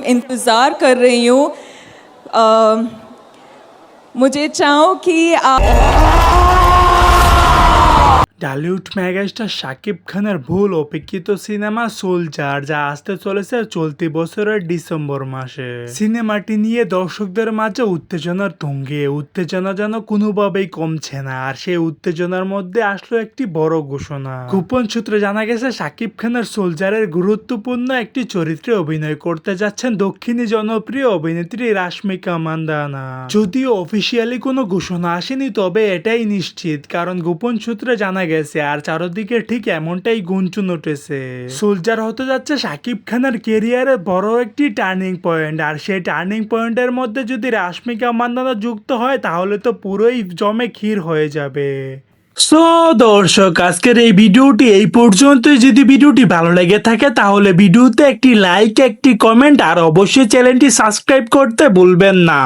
इंतज़ार कर रही हूँ। मुझे चाहूँ कि ঢালিউড মেগাস্টার শাকিব খানের বহুল অপেক্ষিত সিনেমা সোলজার, যা আসতে চলেছে চলতি বছরের ডিসেম্বর মাসে। সিনেমাটি নিয়ে দর্শকদের মাঝে উত্তেজনার তুঙ্গে, উত্তেজনা যেন কোনোভাবেই কমছে না। আর সেই উত্তেজনার মধ্যে আসলো একটি বড় ঘোষণা। গোপন সূত্রে জানা গেছে শাকিব খানের সোলজারের গুরুত্বপূর্ণ একটি চরিত্রে অভিনয় করতে যাচ্ছেন দক্ষিণী জনপ্রিয় অভিনেত্রী রাশমিকা মান্দানা। যদিও অফিসিয়ালি কোনো ঘোষণা আসেনি, তবে এটাই নিশ্চিত, কারণ গোপন সূত্রে জানা গেছে আর চারদিকে ঠিক এমনটাই গুঞ্জন উঠেছে। সোলজার হতে যাচ্ছে শাকিব খানের কেরিয়ারে বড় একটি টার্নিং পয়েন্ট। আর সেই টার্নিং পয়েন্টের মধ্যে যদি রাশমিকা মান্দানা যুক্ত হয়, তাহলে তো পুরোই জমে ক্ষীর হয়ে যাবে। সো দর্শক, আজকের এই ভিডিওটি এই পর্যন্তই। যদি ভিডিওটি ভালো লেগে থাকে তাহলে ভিডিওতে একটি লাইক, একটি কমেন্ট আর অবশ্যই চ্যানেলটি সাবস্ক্রাইব করতে ভুলবেন না।